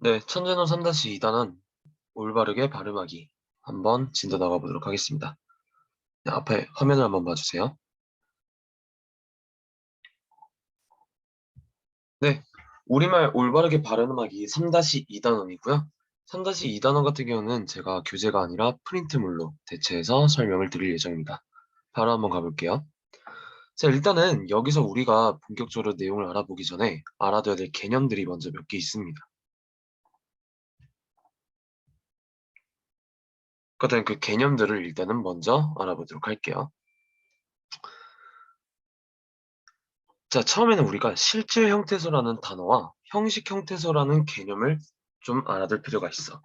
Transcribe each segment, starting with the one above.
네, 천재노 3-2단원 올바르게 발음하기 한번 진도 나가보도록 하겠습니다. 네, 앞에 화면을 한번 봐주세요. 네, 우리말 올바르게 발음하기 3-2단원이고요. 3-2단원 같은 경우는 제가 교재가 아니라 프린트물로 대체해서 설명을 드릴 예정입니다. 바로 한번 가볼게요. 자, 일단은 여기서 우리가 본격적으로 내용을 알아보기 전에 알아둬야 될 개념들이 먼저 몇 개 있습니다. 그렇다면 그 개념들을 일단은 먼저 알아보도록 할게요. 자, 처음에는 우리가 실질 형태소라는 단어와 형식 형태소라는 개념을 좀 알아둘 필요가 있어.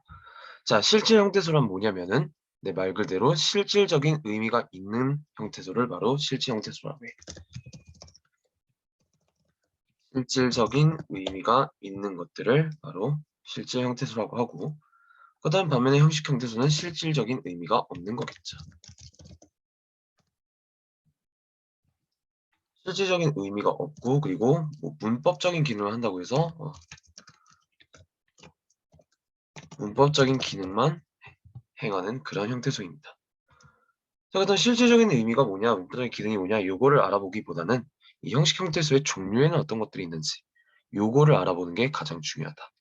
자, 실질 형태소란 뭐냐면은 내 말 그대로 실질적인 의미가 있는 형태소를 바로 실질 형태소라고 해. 실질적인 의미가 있는 것들을 바로 실질 형태소라고 하고, 그다음 반면에 형식 형태소는 실질적인 의미가 없는 거겠죠. 실질적인 의미가 없고, 그리고 뭐 문법적인 기능을 한다고 해서 문법적인 기능만 행하는 그런 형태소입니다. 자, 그다음 실질적인 의미가 뭐냐, 문법적인 기능이 뭐냐, 요거를 알아보기보다는 이 형식 형태소의 종류에는 어떤 것들이 있는지 요거를 알아보는 게 가장 중요하다.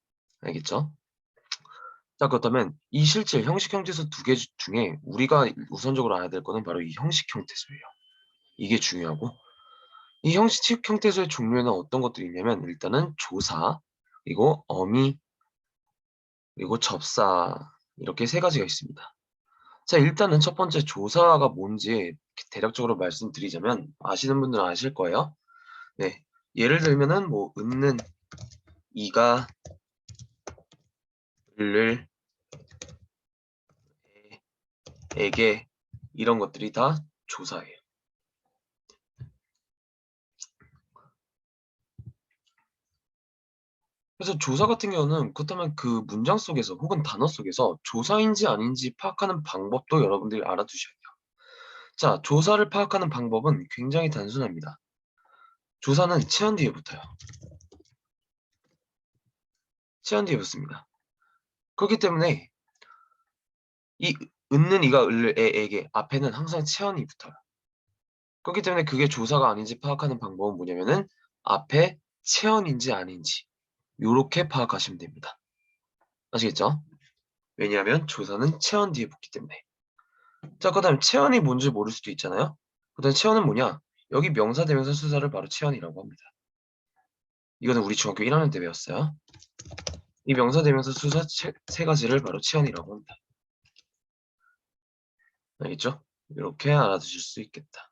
알겠죠? 자, 그렇다면 이 실질 형식 형태소 두 개 중에 우리가 우선적으로 알아야 될 거는 바로 이 형식 형태소예요. 이게 중요하고, 이 형식 형태소의 종류에는 어떤 것들이 있냐면 일단은 조사, 그리고 어미, 그리고 접사, 이렇게 세 가지가 있습니다. 자, 일단은 첫 번째 조사가 뭔지 대략적으로 말씀드리자면 아시는 분들은 아실 거예요. 네. 예를 들면은 뭐 은는, 이가, 을을, 에게, 이런 것들이 다 조사예요. 그래서 조사 같은 경우는 그렇다면 그 문장 속에서 혹은 단어 속에서 조사인지 아닌지 파악하는 방법도 여러분들이 알아두셔야 돼요. 자, 조사를 파악하는 방법은 굉장히 단순합니다. 조사는 체언 뒤에 붙어요. 체언 뒤에 붙습니다. 그렇기 때문에 이 은는, 이가, 을을, 에게 앞에는 항상 체언이 붙어요. 그렇기 때문에 그게 조사가 아닌지 파악하는 방법은 뭐냐면은 앞에 체언인지 아닌지 요렇게 파악하시면 됩니다. 아시겠죠? 왜냐하면 조사는 체언 뒤에 붙기 때문에. 자, 그다음 체언이 뭔지 모를 수도 있잖아요. 그다음 체언은 뭐냐? 여기 명사, 대명사, 수사를 바로 체언이라고 합니다. 이거는 우리 중학교 1학년 때 배웠어요. 이 명사, 대명사, 수사 세 가지를 바로 체언이라고 합니다. 알겠죠? 이렇게 알아두실 수 있겠다.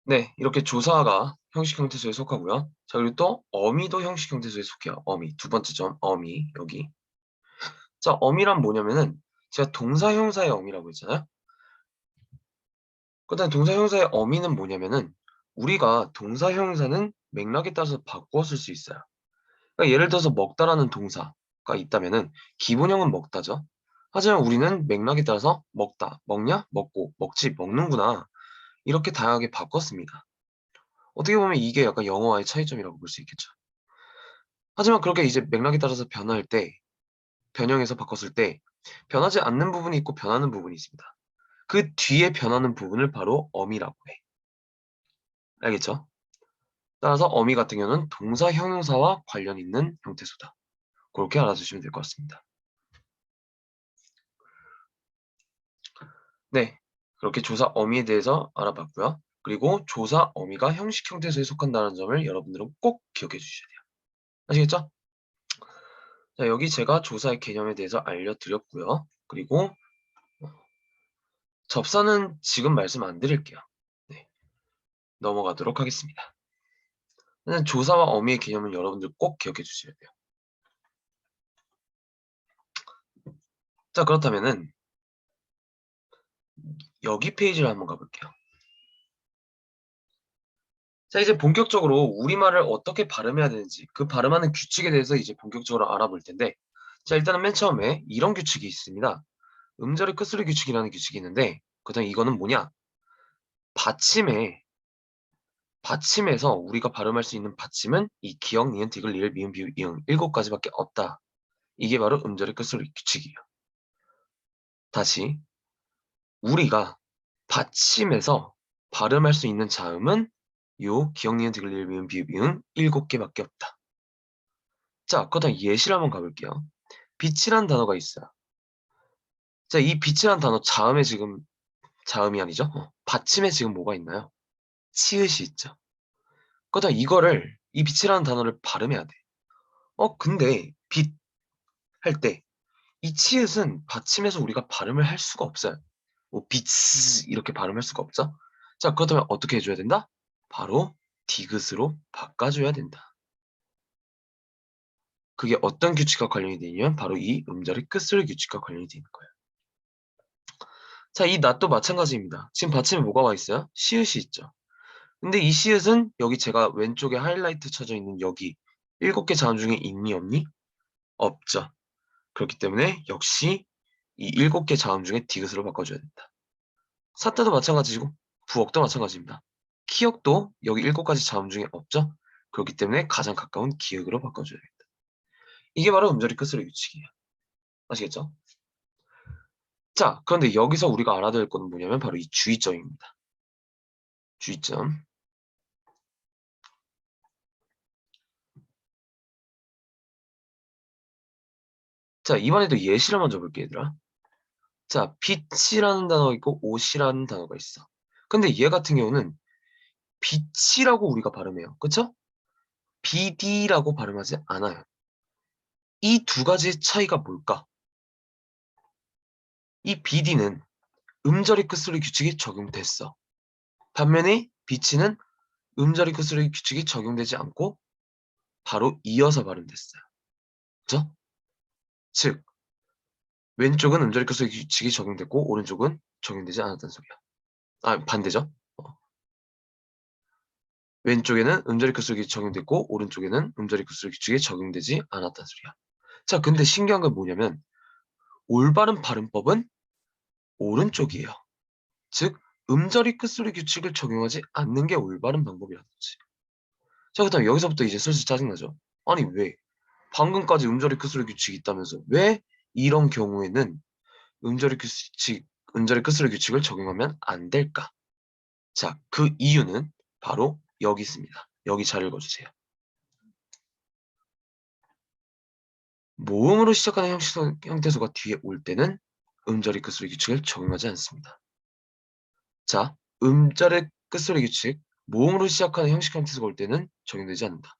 네, 이렇게 조사가 형식 형태소에 속하고요. 자, 그리고 또 어미도 형식 형태소에 속해요. 어미, 두 번째 점, 어미, 여기. 자, 어미란 뭐냐면은 제가 동사 형사의 어미라고 했잖아요. 그다음 동사 형사의 어미는 뭐냐면은 우리가 동사 형사는 맥락에 따라서 바꾸어 쓸 수 있어요. 그러니까 예를 들어서 먹다라는 동사가 있다면은 기본형은 먹다죠. 하지만 우리는 맥락에 따라서 먹다, 먹냐, 먹고, 먹지, 먹는구나, 이렇게 다양하게 바꿨습니다. 어떻게 보면 이게 약간 영어와의 차이점이라고 볼 수 있겠죠. 하지만 그렇게 이제 맥락에 따라서 변할 때, 변형해서 바꿨을 때 변하지 않는 부분이 있고 변하는 부분이 있습니다. 그 뒤에 변하는 부분을 바로 어미라고 해. 알겠죠? 따라서 어미 같은 경우는 동사 형용사와 관련 있는 형태소다. 그렇게 알아두시면 될 것 같습니다. 네, 그렇게 조사 어미에 대해서 알아봤고요. 그리고 조사 어미가 형식 형태소에 속한다는 점을 여러분들은 꼭 기억해 주셔야 돼요. 아시겠죠? 자, 여기 제가 조사의 개념에 대해서 알려드렸고요. 그리고 접사는 지금 말씀 안 드릴게요. 네, 넘어가도록 하겠습니다. 조사와 어미의 개념은 여러분들 꼭 기억해 주셔야 돼요. 자, 그렇다면은 여기 페이지를 한번 가볼게요. 자, 이제 본격적으로 우리말을 어떻게 발음해야 되는지 그 발음하는 규칙에 대해서 이제 본격적으로 알아볼 텐데, 자, 일단은 맨 처음에 이런 규칙이 있습니다. 음절의 끝소리 규칙이라는 규칙이 있는데, 그다음 이거는 뭐냐? 받침에 받침에서 우리가 발음할 수 있는 받침은 이 기역, 니은, 디귿, 리을, 미음, 비읍, 이응 7가지밖에 없다. 이게 바로 음절의 끝소리 규칙이에요. 다시 우리가 받침에서 발음할 수 있는 자음은 요 기역, 니은, 디귿, 리을, 미음, 비읍, 이응 7개밖에 없다. 자, 그렇다면 예시를 한번 가볼게요. 빛이란 단어가 있어요. 자, 이 빛이란 단어 자음에 지금 자음이 아니죠? 받침에 지금 뭐가 있나요? 치읓이 있죠. 그렇다면 이거를 이 빛이라는 단어를 발음해야 돼. 근데 빛 할 때 이 치읓은 받침에서 우리가 발음을 할 수가 없어요. 뭐 빛 이렇게 발음할 수가 없죠? 자, 그렇다면 어떻게 해줘야 된다? 바로 디귿으로 바꿔줘야 된다. 그게 어떤 규칙과 관련이 되냐면 바로 이 음절의 끝소리 규칙과 관련이 되는 거예요. 자, 이 낫도 마찬가지입니다. 지금 받침에 뭐가 와 있어요? 시읒이 있죠. 근데 이 시읒은 여기 제가 왼쪽에 하이라이트 쳐져 있는 여기 7개 자음 중에 있니 없니? 없죠. 그렇기 때문에 역시 이 7개 자음 중에 디귿으로 바꿔줘야 된다. 사자도 마찬가지고 부억도 마찬가지입니다. 키역도 여기 7가지 자음 중에 없죠. 그렇기 때문에 가장 가까운 기역으로 바꿔줘야겠다. 이게 바로 음절의 끝소리 규칙이에요. 아시겠죠? 자, 그런데 여기서 우리가 알아야 될 건 뭐냐면 바로 이 주의점입니다. 주의점. 자, 이번에도 예시를 먼저 볼게, 얘들아. 자, 빛이라는 단어가 있고 옷이라는 단어가 있어. 근데 얘 같은 경우는 빛이라고 우리가 발음해요. 그쵸? BD라고 발음하지 않아요. 이 두 가지의 차이가 뭘까? 이 BD는 음절의 끝소리 규칙이 적용됐어. 반면에 BC는 음절의 끝소리 규칙이 적용되지 않고 바로 이어서 발음됐어요. 그쵸? 즉, 왼쪽은 음절의 끝소리 규칙이 적용됐고 오른쪽은 적용되지 않았다는 소리야. 아, 반대죠? 왼쪽에는 음절의 끝소리 규칙이 적용됐고 오른쪽에는 음절의 끝소리 규칙이 적용되지 않았다는 소리야. 자, 근데 신기한 건 뭐냐면 올바른 발음법은 오른쪽이에요. 즉, 음절의 끝소리 규칙을 적용하지 않는 게 올바른 방법이라는 거지. 자, 그다음 여기서부터 이제 슬슬 짜증나죠. 아니 왜? 방금까지 음절의 끝소리 규칙이 있다면서 왜 이런 경우에는 음절의 규칙, 음절의 끝소리 규칙을 적용하면 안 될까? 자, 그 이유는 바로 여기 있습니다. 여기 잘 읽어주세요. 모음으로 시작하는 형태소가 뒤에 올 때는 음절의 끝소리 규칙을 적용하지 않습니다. 자, 음절의 끝소리 규칙, 모음으로 시작하는 형식 형태소가 올 때는 적용되지 않는다.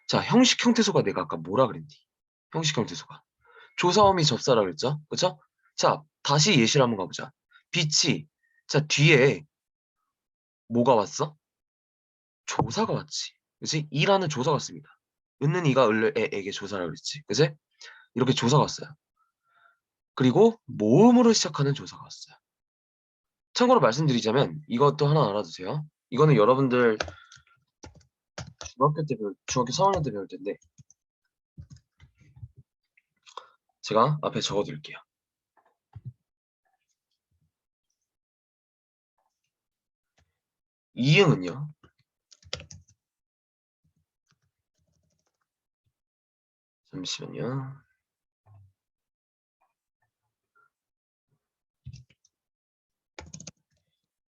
자, 형식 형태소가 내가 아까 뭐라 그랬니? 형식 형태소가. 조사음이 접사라 그랬죠? 그쵸? 자, 다시 예시를 한번 가보자. 빛이, 자, 뒤에 뭐가 왔어? 조사가 왔지. 그치? 이라는 조사가 왔습니다. 은는 이가 을을 에게 조사라 그랬지. 그치? 이렇게 조사가 왔어요. 그리고 모음으로 시작하는 조사가 왔어요. 참고로 말씀드리자면 이것도 하나 알아두세요. 이거는 여러분들 중학교 3학년 때 배울 텐데 제가 앞에 적어드릴게요. 이응은요. 잠시만요.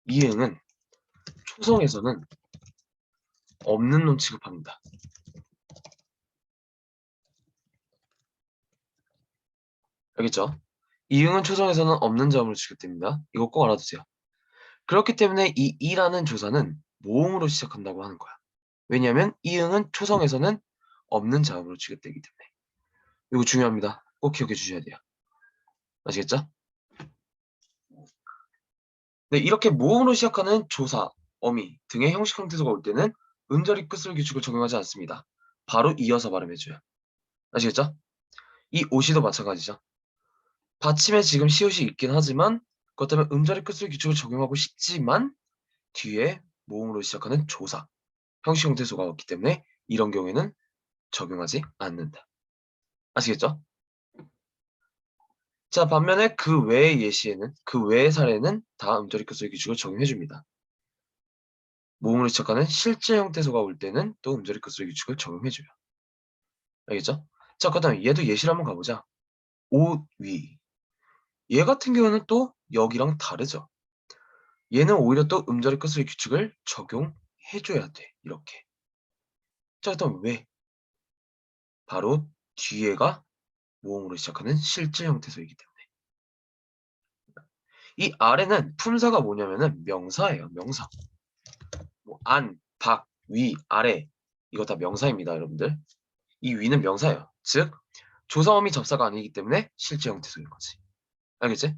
이응은 초성에서는 없는 놈 취급합니다. 알겠죠? 이응은 초성에서는 없는 자음으로 취급됩니다. 이거 꼭 알아두세요. 그렇기 때문에 이 이라는 조사는 모음으로 시작한다고 하는 거야. 왜냐하면 이응은 초성에서는 없는 자음으로 취급되기 때문에. 이거 중요합니다. 꼭 기억해 주셔야 돼요. 아시겠죠? 네, 이렇게 모음으로 시작하는 조사, 어미 등의 형식 형태소가 올 때는 음절이 끝을 규칙을 적용하지 않습니다. 바로 이어서 발음해줘요. 아시겠죠? 이 오시도 마찬가지죠. 받침에 지금 시옷이 있긴 하지만 그것 때문에 음절의 끝을 규칙을 적용하고 싶지만 뒤에 모음으로 시작하는 조사, 형식 형태소가 왔기 때문에 이런 경우에는 적용하지 않는다. 아시겠죠? 자, 반면에 그 외의 예시에는 그 외의 사례는 다 음절의 끝소리 규칙을 적용해줍니다. 모음으로 시작하는 실제 형태소가 올 때는 또 음절의 끝소리 규칙을 적용해줘요. 알겠죠? 자, 그 다음에 얘도 예시를 한번 가보자. 옷 위. 얘 같은 경우는 또 여기랑 다르죠. 얘는 오히려 또 음절의 끝소리 규칙을 적용해줘야 돼. 이렇게. 자, 그 다음 왜? 바로 뒤에가 모음으로 시작하는 실제 형태소이기 때문에. 이 아래는 품사가 뭐냐면은 명사예요. 명사. 뭐 안, 박, 위, 아래 이거 다 명사입니다, 여러분들. 이 위는 명사예요. 즉 조사어미 접사가 아니기 때문에 실제 형태소인 거지. 알겠지?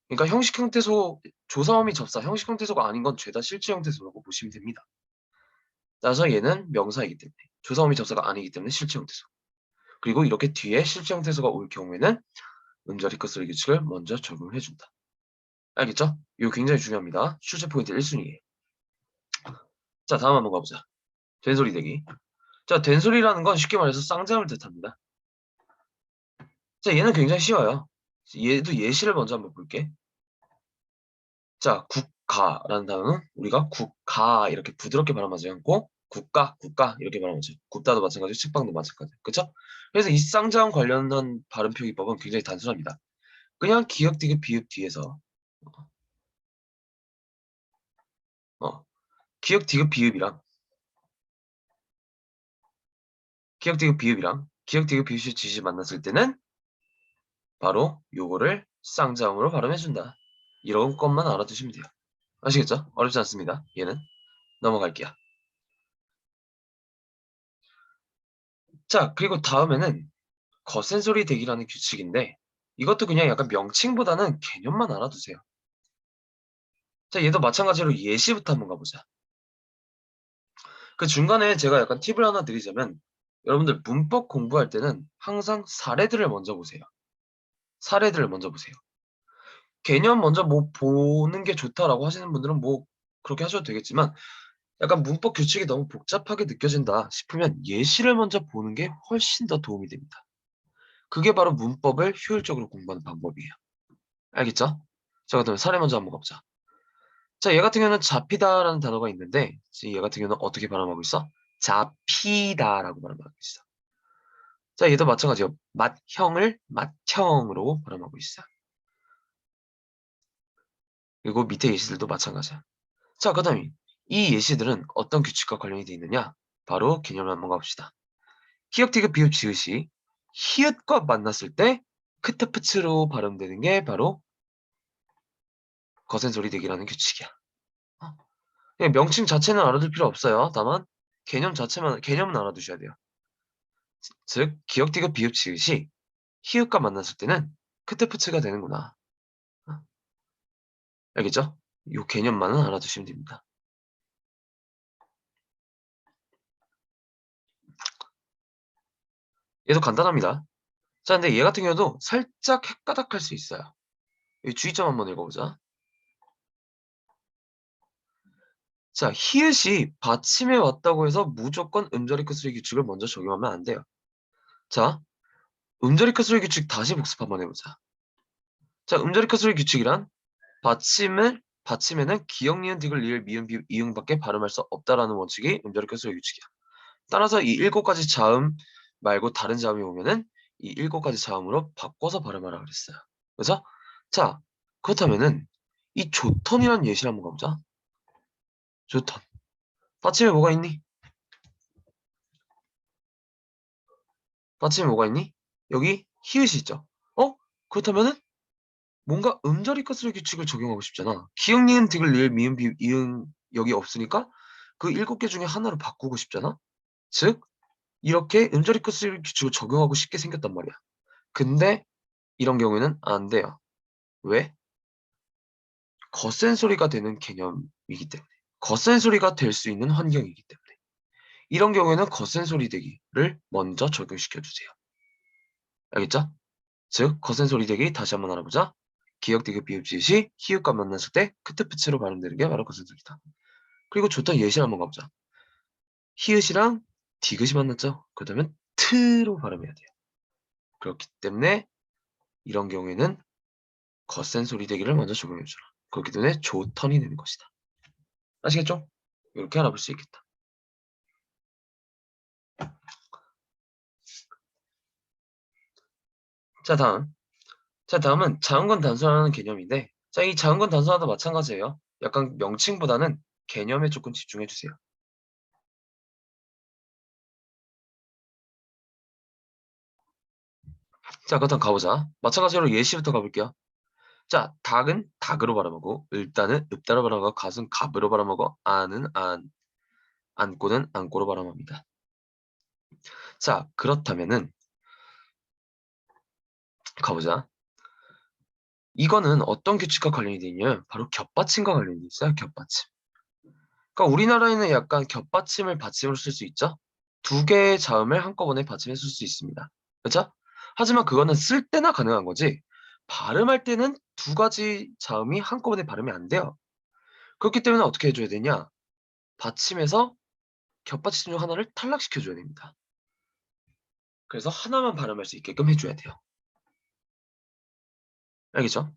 그러니까 형식 형태소, 조사어미 접사, 형식 형태소가 아닌 건 죄다 실제 형태소라고 보시면 됩니다. 따라서 얘는 명사이기 때문에 조사어미 접사가 아니기 때문에 실제 형태소. 그리고 이렇게 뒤에 실제 형태소가 올 경우에는 음절이 끝소리 규칙을 먼저 적용해준다. 알겠죠? 이거 굉장히 중요합니다. 출제 포인트 1순위에. 자, 다음 한번 가보자. 된소리 대기. 자, 된소리라는 건 쉽게 말해서 쌍자음을 뜻합니다. 자, 얘는 굉장히 쉬워요. 얘도 예시를 먼저 한번 볼게. 자, 국가라는 단어는 우리가 국가 이렇게 부드럽게 발음하지 않고 국가, 국가 이렇게 발음하죠. 굽다도 마찬가지, 식빵도 마찬가지. 그쵸? 그래서 이 쌍자음 관련한 발음 표기법은 굉장히 단순합니다. 그냥 기역, 디귿, 비읍 뒤에서 기역, 디귿, 비읍이랑 기역, 디귿, 비읍이랑 기역, 디귿, 비읍이 지시 만났을 때는 바로 요거를 쌍자음으로 발음해준다. 이런 것만 알아두시면 돼요. 아시겠죠? 어렵지 않습니다. 얘는 넘어갈게요. 자, 그리고 다음에는 거센 소리 대기라는 규칙인데 이것도 그냥 약간 명칭보다는 개념만 알아두세요. 자, 얘도 마찬가지로 예시부터 한번 가보자. 그 중간에 제가 약간 팁을 하나 드리자면 여러분들 문법 공부할 때는 항상 사례들을 먼저 보세요. 사례들을 먼저 보세요. 개념 먼저 뭐 보는 게 좋다라고 하시는 분들은 뭐 그렇게 하셔도 되겠지만 약간 문법 규칙이 너무 복잡하게 느껴진다 싶으면 예시를 먼저 보는 게 훨씬 더 도움이 됩니다. 그게 바로 문법을 효율적으로 공부하는 방법이에요. 알겠죠? 자, 그다음에 사례 먼저 한번 가보자. 자, 얘 같은 경우는 잡히다라는 단어가 있는데 얘 같은 경우는 어떻게 발음하고 있어? 잡히다라고 발음하고 있어. 자, 얘도 마찬가지요. 맏형을 맏형으로 발음하고 있어. 그리고 밑에 예시들도 마찬가지야. 자, 그다음에 이 예시들은 어떤 규칙과 관련이 되어 있느냐? 바로 개념을 한번 가봅시다. 히읗, 디귿, 비읍, 지읒이 히읗과 만났을 때 크트프츠로 발음되는 게 바로 거센 소리 대기라는 규칙이야. 그냥 명칭 자체는 알아둘 필요 없어요. 다만 개념은 알아두셔야 돼요. 즉 기역, 디귿, 비읍, 지읒이 히읗과 만났을 때는 크트프츠가 되는구나. 어? 알겠죠? 이 개념만은 알아두시면 됩니다. 얘도 간단합니다. 자, 근데 얘 같은 경우도 살짝 헷가닥할 수 있어요. 이 주의점 한번 읽어보자. 자, 히읗이 받침에 왔다고 해서 무조건 음절이 끝소리 규칙을 먼저 적용하면 안 돼요. 자, 음절이 끝소리 규칙 다시 복습 한번 해보자. 자, 음절이 끝소리 규칙이란 받침에는 기역, 니은, 디귿, 리을, 미음, 비읍, 이응밖에 발음할 수 없다라는 원칙이 음절이 끝소리 규칙이야. 따라서 이 7가지 자음 말고 다른 자음이 오면은 이 7가지 자음으로 바꿔서 발음하라 그랬어요. 그래서 자, 그렇다면은 이 조턴이라는 예시를 한번 가보자. 조턴. 받침에 뭐가 있니? 받침에 뭐가 있니? 여기 히읗이 있죠. 그렇다면은 뭔가 음절이 끝소리 규칙을 적용하고 싶잖아. 기역, 니은, 디귿, 리을, 미음, 비읍, 이응 여기 없으니까 그 7개 중에 하나로 바꾸고 싶잖아. 즉 이렇게 음절이 끝소리 규칙을 적용하고 싶게 생겼단 말이야. 근데 이런 경우에는 안 돼요. 왜? 거센 소리가 되는 개념이기 때문에. 거센 소리가 될 수 있는 환경이기 때문에. 이런 경우에는 거센 소리 대기를 먼저 적용시켜 주세요. 알겠죠? 즉 거센 소리 대기 다시 한번 알아보자. 기역, 디귿, 비읍, 지읒이 히읗과 만났을 때 크트프츠로 발음되는 게 바로 거센 소리다. 그리고 좋던 예시를 한번 가보자. 히읗이랑 디귿이 만났죠? 그렇다면 트로 발음해야 돼요. 그렇기 때문에 이런 경우에는 거센 소리 대기를 먼저 적용해주라. 그렇기 때문에 조턴이 되는 것이다. 아시겠죠? 이렇게 알아볼 수 있겠다. 자, 다음은 자음권 단순화라는 개념인데, 자, 이 자음권 단순화도 마찬가지예요. 약간 명칭보다는 개념에 조금 집중해 주세요. 자, 그렇다면 가보자. 마찬가지로 예시부터 가볼게요. 자, 닭은 닭으로 발음하고, 을단은 읍다로 발음하고, 갓은 갑으로 발음하고, 안은 안고는 안고로 발음합니다. 자, 그렇다면은 가보자. 이거는 어떤 규칙과 관련이 되냐면 바로 겹받침과 관련이 돼 있어요. 겹받침. 그러니까 우리나라에는 약간 겹받침을 받침으로 쓸 수 있죠. 두 개의 자음을 한꺼번에 받침해 쓸 수 있습니다. 그렇죠? 하지만 그거는 쓸 때나 가능한 거지. 발음할 때는 두 가지 자음이 한꺼번에 발음이 안 돼요. 그렇기 때문에 어떻게 해줘야 되냐? 받침에서 겹받침 중 하나를 탈락시켜줘야 됩니다. 그래서 하나만 발음할 수 있게끔 해줘야 돼요. 알겠죠?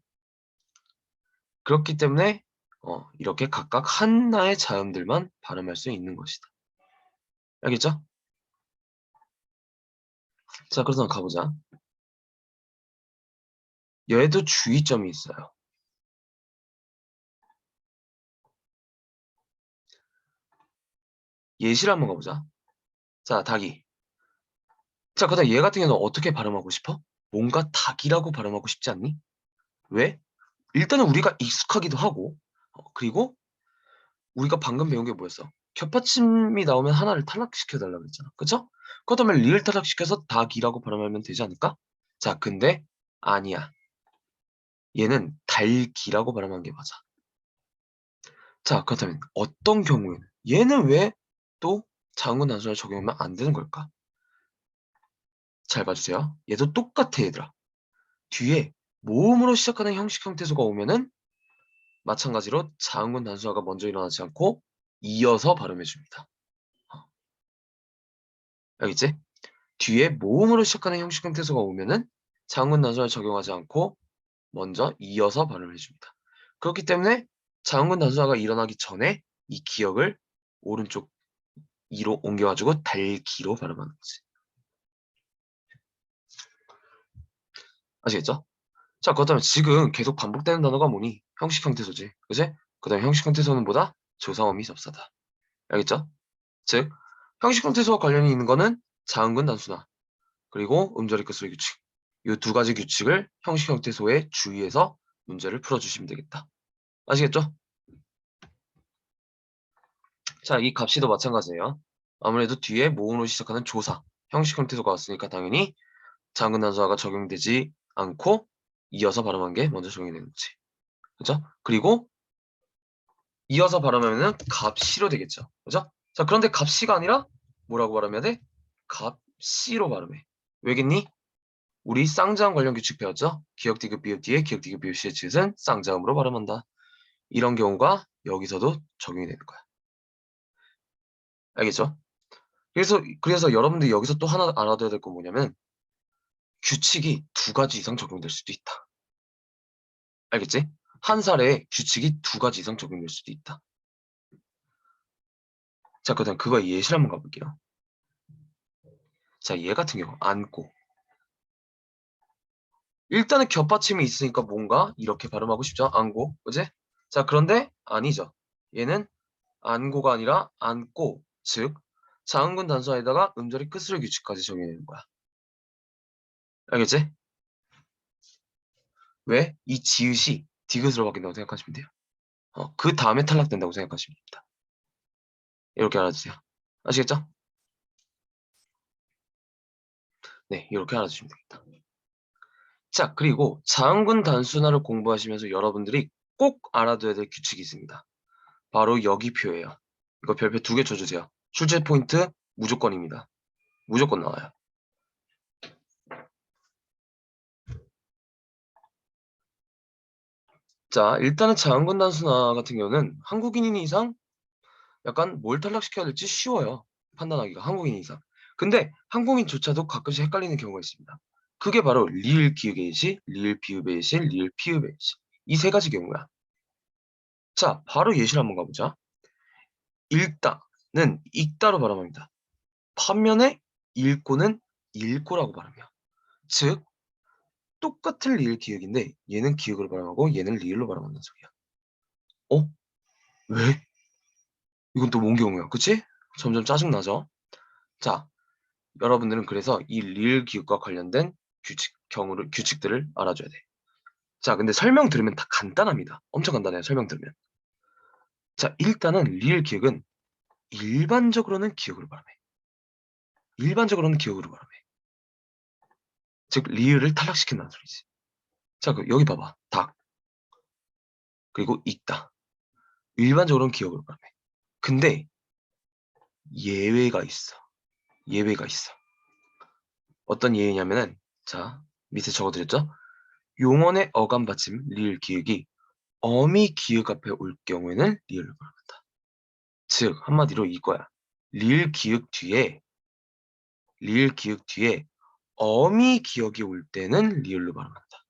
그렇기 때문에 이렇게 각각 하나의 자음들만 발음할 수 있는 것이다. 알겠죠? 자, 그래서 가보자. 얘도 주의점이 있어요. 예시를 한번 가보자. 자, 닭이. 자, 그다음 얘 같은 경우는 어떻게 발음하고 싶어? 뭔가 닭이라고 발음하고 싶지 않니? 왜? 일단은 우리가 익숙하기도 하고, 그리고 우리가 방금 배운 게 뭐였어? 겹받침이 나오면 하나를 탈락시켜달라고 그랬잖아. 그쵸? 그렇다면 리을 탈락시켜서 닭이라고 발음하면 되지 않을까? 자, 근데 아니야. 얘는 달기라고 발음한 게 맞아. 자, 그렇다면 어떤 경우에는 얘는 왜 또 자음군 단순화를 적용하면 안 되는 걸까? 잘 봐주세요. 얘도 똑같아, 얘들아. 뒤에 모음으로 시작하는 형식 형태소가 오면은 마찬가지로 자음군 단순화가 먼저 일어나지 않고 이어서 발음해줍니다. 알겠지? 뒤에 모음으로 시작하는 형식 형태소가 오면은 자음군 단순화를 적용하지 않고 먼저 이어서 발음해줍니다. 그렇기 때문에 자음군 단순화가 일어나기 전에 이 기억을 오른쪽 이로 옮겨가지고 달기로 발음하는 거지. 아시겠죠? 자, 그렇다면 지금 계속 반복되는 단어가 뭐니? 형식 형태소지. 그지? 그 다음에 형식 형태소는 뭐다? 조사어미 접사다. 알겠죠? 즉, 형식 형태소와 관련이 있는 거는 자음근 단순화, 그리고 음절의 끝소리 규칙. 이 두 가지 규칙을 형식 형태소에 주의해서 문제를 풀어주시면 되겠다. 아시겠죠? 자, 이 값이도 마찬가지예요. 아무래도 뒤에 모음으로 시작하는 조사, 형식 형태소가 왔으니까 당연히 자음근 단순화가 적용되지 않고 이어서 발음한 게 먼저 적용이 되는 거지. 그죠? 그리고 이어서 발음하면은 값시로 되겠죠. 그죠? 자, 그런데 값시가 아니라 뭐라고 발음해야 돼? 값시로 발음해. 왜겠니? 우리 쌍자음 관련 규칙 배웠죠? 기역, 디귿, 비읍 뒤에 기역, 디귿, 비읍, 시의 읒은 쌍자음으로 발음한다. 이런 경우가 여기서도 적용이 되는 거야. 알겠죠? 그래서 여러분들이 여기서 또 하나 알아둬야 될 건 뭐냐면 규칙이 두 가지 이상 적용될 수도 있다. 알겠지? 한 사례에 규칙이 두 가지 이상 적용될 수도 있다. 자, 그다음 그거 예시를 한번 가볼게요. 자, 얘 같은 경우 안고. 일단은 겹받침이 있으니까 뭔가 이렇게 발음하고 싶죠? 안고. 그지? 자, 그런데 아니죠. 얘는 안고가 아니라 안고. 즉, 자음군 단수에다가 음절의 끝을 규칙까지 정해내는 거야. 알겠지? 왜? 이 지읒이 디귿으로 바뀐다고 생각하시면 돼요. 그 다음에 탈락된다고 생각하시면 됩니다. 이렇게 알아주세요. 아시겠죠? 네, 이렇게 알아주시면 되겠다. 자, 그리고 자음군 단순화를 공부하시면서 여러분들이 꼭 알아둬야 될 규칙이 있습니다. 바로 여기 표예요. 이거 별표 2개 쳐주세요. 출제 포인트 무조건입니다. 무조건 나와요. 자, 일단은 자음군 단순화 같은 경우는 한국인인 이상 약간 뭘 탈락시켜야 될지 쉬워요. 판단하기가 한국인 이상. 근데 한국인조차도 가끔씩 헷갈리는 경우가 있습니다. 그게 바로 리을 기읍의 시, 리을 비읍의 시, 리을 피읍의 시. 이 세 가지 경우야. 자, 바로 예시를 한번 가보자. 읽다는 읽다로 발음합니다. 반면에 읽고는 읽고라고 발음해요. 즉 똑같은 리을 기역인데 얘는 기역으로 발음하고 얘는 리을로 발음한다는 소리야. 어? 왜? 이건 또 뭔 경우야, 그치? 점점 짜증나죠? 자, 여러분들은 그래서 이 리을 기역과 관련된 규칙들을 알아줘야 돼. 자, 근데 설명 들으면 다 간단합니다. 엄청 간단해요, 설명 들으면. 자, 일단은 리을 기역은 일반적으로는 기역으로 발음해. 일반적으로는 기역으로 발음해. 즉, 리을을 탈락시킨다는 소리지. 자, 여기 봐봐. 닭. 그리고 읽다. 일반적으로는 기역으로 발음해. 근데 예외가 있어. 예외가 있어. 어떤 예외냐면은 자, 밑에 적어드렸죠? 용언의 어감 받침 리을 기역이 어미 기역 앞에 올 경우에는 리을로 발음한다. 즉 한마디로 이거야. 리을 기역 뒤에 어미 기역이 올 때는 리을로 발음한다.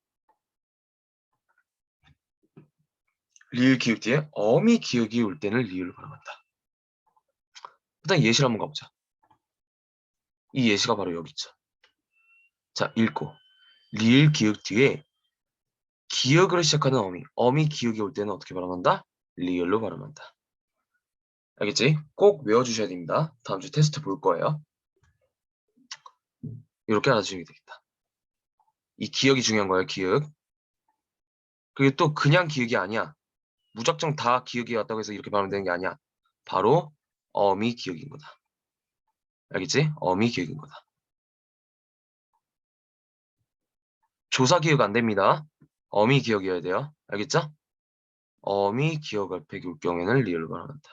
리을 기역 뒤에 어미 기역이 올 때는 리을로 발음한다. 일단 예시를 한번 가보자. 이 예시가 바로 여기 있죠. 자, 읽고 리을 기역 뒤에 기역으로 시작하는 어미 기역이 올 때는 어떻게 발음한다? 리을로 발음한다. 알겠지? 꼭 외워주셔야 됩니다. 다음 주 테스트 볼 거예요. 이렇게 알아주시면 되겠다. 이 기역이 중요한 거예요, 기역. 그리고 또 그냥 기역이 아니야. 무작정 다 기역이 왔다고 해서 이렇게 발음되는 게 아니야. 바로 어미 기역인 거다. 알겠지? 어미 기역인 거다. 조사 기역 안 됩니다. 어미 기역이어야 돼요. 알겠죠? 어미 기역 앞에 올 경우에는 리을로 발음한다.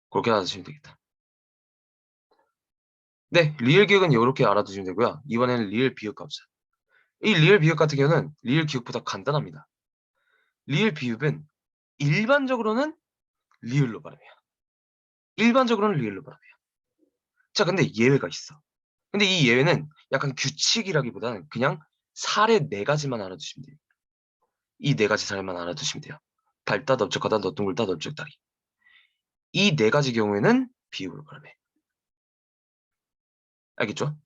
그렇게 알아두시면 되겠다. 네, 리을 기역은 이렇게 알아두시면 되고요. 이번에는 리을 비읍 가보자. 이 리을 비읍 같은 경우는 리을 기역보다 간단합니다. 리을 비읍은 일반적으로는 리을로 발음해요. 일반적으로는 리을로 발음해요. 자, 근데 예외가 있어. 근데 이 예외는 약간 규칙이라기보다는 그냥 사례 4가지만 알아두시면 돼요. 이 4가지 사례만 알아두시면 돼요. 밝다, 넓적하다, 너둥글다, 넓적다리. 이 4가지 경우에는 비읍으로 발음해. 알겠죠?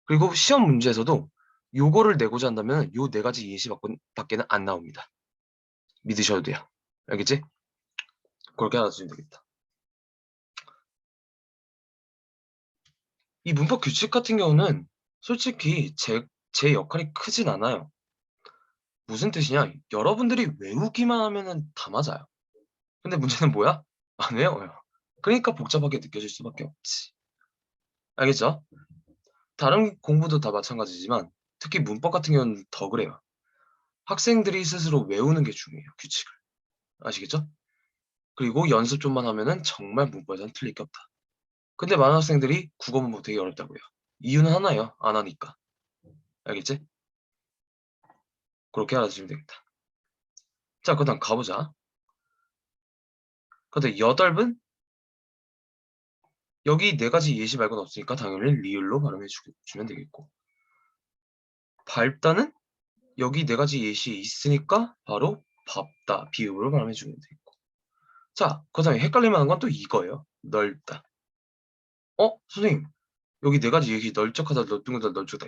그리고 시험 문제에서도 요거를 내고자 한다면 요 4가지 예시 밖에는 안 나옵니다. 믿으셔도 돼요. 알겠지? 그렇게 알아두시면 되겠다. 이 문법 규칙 같은 경우는 솔직히 제 역할이 크진 않아요. 무슨 뜻이냐? 여러분들이 외우기만 하면은 다 맞아요. 근데 문제는 뭐야? 안 외워요. 그러니까 복잡하게 느껴질 수밖에 없지. 알겠죠? 다른 공부도 다 마찬가지지만 특히 문법 같은 경우는 더 그래요. 학생들이 스스로 외우는 게 중요해요. 규칙을. 아시겠죠? 그리고 연습 좀만 하면은 정말 문법에선 틀릴 게 없다. 근데 많은 학생들이 국어 문법 되게 어렵다고 해요. 이유는 하나예요. 안 하니까. 알겠지? 그렇게 알아주시면 되겠다. 자, 그 다음 가보자. 근데 여덟은 여기 4가지 예시 말고는 없으니까 당연히 리을로 발음해 주면 되겠고, 밝다는 여기 4가지 예시 있으니까 바로 밥다 비읍으로 발음해 주면 되겠고. 자, 그 다음에 헷갈릴 만한 건 또 이거예요. 넓다. 선생님, 여기 4가지 예시 넓적하다, 넓둥하다, 넓적다.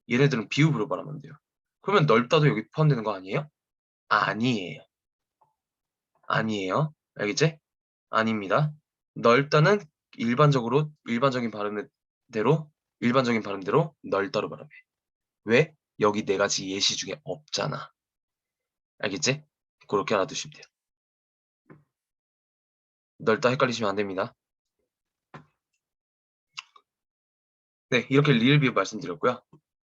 얘네들은 비읍으로 발음하면 돼요. 그러면 넓다도 여기 포함되는 거 아니에요? 아니에요. 아니에요. 알겠지? 아닙니다. 넓다는 일반적인 발음대로 넓다로 발음해. 왜? 여기 4가지 예시 중에 없잖아. 알겠지? 그렇게 알아두시면 돼요. 넓다 헷갈리시면 안 됩니다. 네, 이렇게 리을 비읍 말씀드렸고요.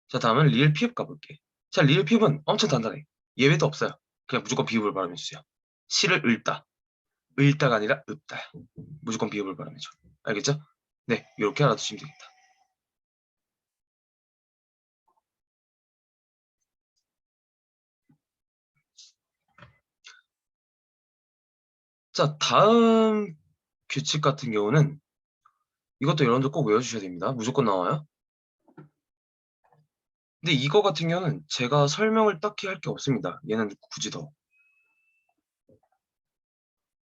자, 다음은 리을 피읍 가볼게. 자, 리을 피읍은 엄청 단단해. 예외도 없어요. 그냥 무조건 비읍을 발음해주세요. 시를 읊다. 읊다가 아니라 읊다야. 무조건 비읍을 발음해줘. 알겠죠? 네, 이렇게 알아두시면 되겠다. 자, 다음 규칙 같은 경우는 이것도 여러분들 꼭 외워주셔야 됩니다. 무조건 나와요. 근데 이거 같은 경우는 제가 설명을 딱히 할 게 없습니다. 얘는 굳이 더.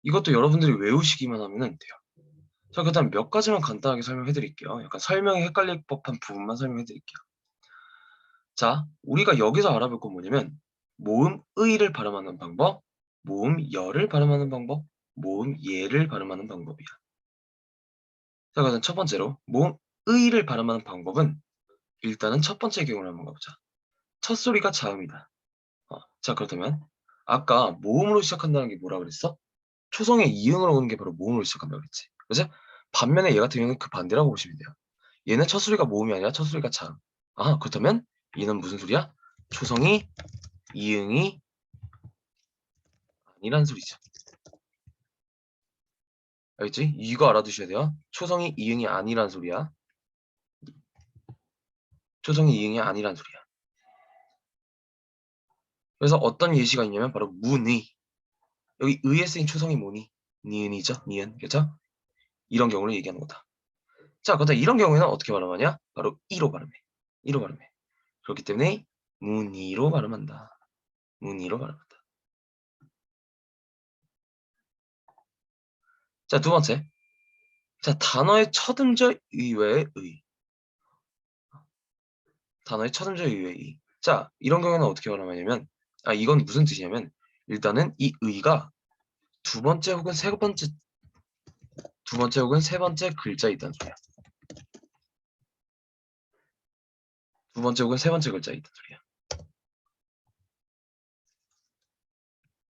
이것도 여러분들이 외우시기만 하면 돼요. 자, 그다음 몇 가지만 간단하게 설명해 드릴게요. 약간 설명이 헷갈릴 법한 부분만 설명해 드릴게요. 자, 우리가 여기서 알아볼 건 뭐냐면 모음 의를 발음하는 방법, 모음 여를 발음하는 방법, 모음 예를 발음하는 방법이야. 자, 그다음 첫 번째로 모음 의를 발음하는 방법은 일단은 첫 번째 경우를 한번 가보자. 첫 소리가 자음이다. 자, 그렇다면 아까 모음으로 시작한다는 게 뭐라 그랬어? 초성에 이응으로 오는 게 바로 모음으로 시작한다고 그랬지. 그죠? 반면에 얘 같은 경우는 그 반대라고 보시면 돼요. 얘는 첫 소리가 모음이 아니라 첫 소리가 자음. 그렇다면 얘는 무슨 소리야? 초성이 이응이 아니란 소리죠. 알겠지? 이거 알아두셔야 돼요. 초성이 이응이 아니란 소리야. 초성이 이응이 아니란 소리야. 그래서 어떤 예시가 있냐면 바로 문의. 여기 의에 쓰인 초성이 뭐니? 니은이죠. 니은. 그죠? 이런 경우를 얘기하는 거다. 자, 그렇다 이런 경우에는 어떻게 발음하냐? 바로 이로 발음해. 이로 발음해. 그렇기 때문에 문의로 발음한다. 문의로 발음한다. 자, 두 번째. 자, 단어의 첫 음절 이외의 의. 단어의 첫 음절 이외의 의. 자, 이런 경우에는 어떻게 발음하냐면, 이건 무슨 뜻이냐면, 일단은 이 의가 두 번째 혹은 세 번째, 두 번째 혹은 세 번째 글자에 있다는 소리야. 두 번째 혹은 세 번째 글자에 있다는 소리야.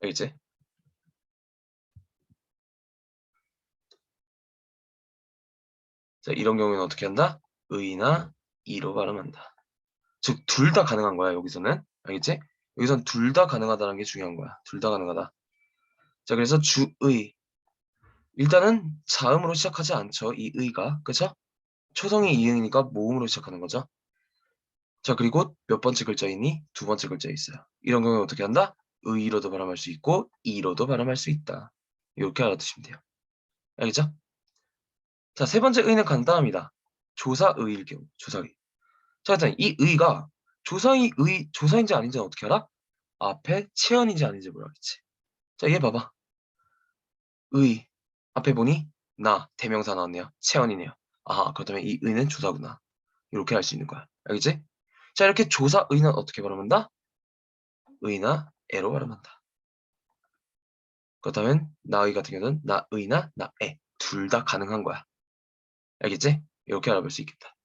알겠지? 자, 이런 경우에는 어떻게 한다? 의나 이로 발음한다. 즉, 둘 다 가능한 거야, 여기서는. 알겠지? 여기선 둘 다 가능하다는 게 중요한 거야. 둘 다 가능하다. 자, 그래서 주의. 일단은 자음으로 시작하지 않죠. 이 의가. 그쵸? 초성이 이응이니까 모음으로 시작하는 거죠. 자, 그리고 몇 번째 글자이니? 두 번째 글자에 있어요. 이런 경우는 어떻게 한다? 의로도 발음할 수 있고 이로도 발음할 수 있다. 이렇게 알아두시면 돼요. 알겠죠? 자, 세 번째 의는 간단합니다. 조사의일 경우. 조사의. 자, 일단 이 의가 조사인지 아닌지는 어떻게 알아? 앞에 체언인지 아닌지 모르겠지. 자, 얘 봐봐. 의. 앞에 보니 나 대명사 나왔네요. 체언이네요. 그렇다면 이 의는 조사구나. 이렇게 할 수 있는 거야. 알겠지? 자, 이렇게 조사의는 어떻게 발음한다? 의나 에로 발음한다. 그렇다면 나의 같은 경우는 나의나 나에 둘 다 가능한 거야. 알겠지? 이렇게 알아볼 수 있겠다.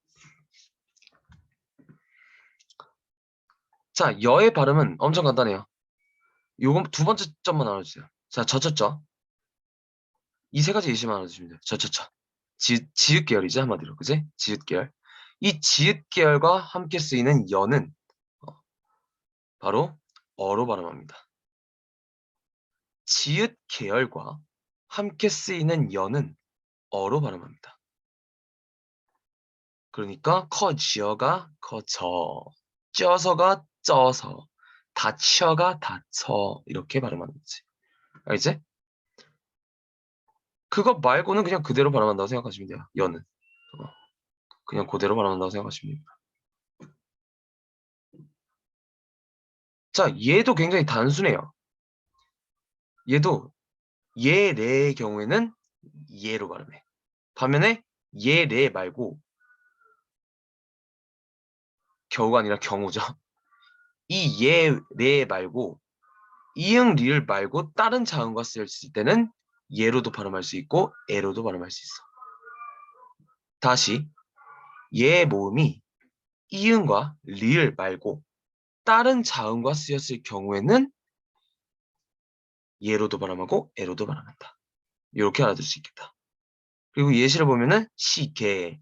자, 여의 발음은 엄청 간단해요. 요거 두 번째 점만 알아주세요. 자, 저저저. 이 세 가지 예시만 알아주시면 돼요. 저저저. 지읒 계열이지 한마디로. 그지? 지읒 계열. 이 지읒 계열과 함께 쓰이는 여는 바로 어로 발음합니다. 지읒 계열과 함께 쓰이는 여는 어로 발음합니다. 그러니까 커지어가 커져, 쪄서가 쪄서, 다치어가 다쳐 이렇게 발음하는 거지. 알지? 그거 말고는 그냥 그대로 발음한다고 생각하시면 돼요. 여는 그냥 그대로 발음한다고 생각하시면 됩니다. 자, 얘도 굉장히 단순해요. 얘도 얘래의 경우에는 얘로 발음해. 반면에 얘래 말고 겨우가 아니라 경우죠. 이 얘래 말고 이응 리을 말고 다른 자음과 쓰였을 때는 예로도 발음할 수 있고 에로도 발음할 수 있어. 다시 예 모음이 이응과 리을 말고 다른 자음과 쓰였을 경우에는 예로도 발음하고 에로도 발음한다. 이렇게 알아둘 수 있겠다. 그리고 예시를 보면은 시계.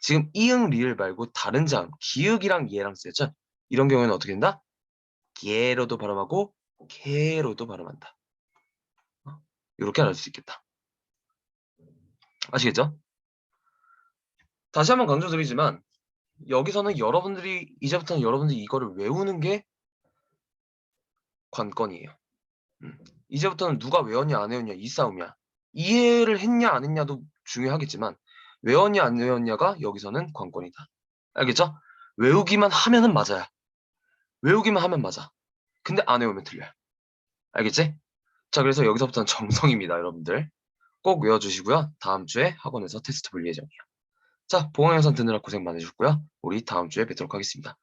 지금 이응 리을 말고 다른 자음 기읍이랑 예랑 쓰였죠. 이런 경우에는 어떻게 된다? 예로도 발음하고 개로도 발음한다. 이렇게 알아둘 수 있겠다. 아시겠죠? 다시 한번 강조드리지만 여기서는 이제부터는 여러분들이 이거를 외우는 게 관건이에요. 이제부터는 누가 외웠냐 안 외웠냐 이 싸움이야. 이해를 했냐 안 했냐도 중요하겠지만 외웠냐 안 외웠냐가 여기서는 관건이다. 알겠죠? 외우기만 하면은 맞아요. 외우기만 하면 맞아. 근데 안 외우면 틀려요. 알겠지? 자, 그래서 여기서부터는 정성입니다, 여러분들. 꼭 외워주시고요. 다음 주에 학원에서 테스트 볼 예정이에요. 자, 보강 영상 듣느라 고생 많으셨고요. 우리 다음 주에 뵙도록 하겠습니다.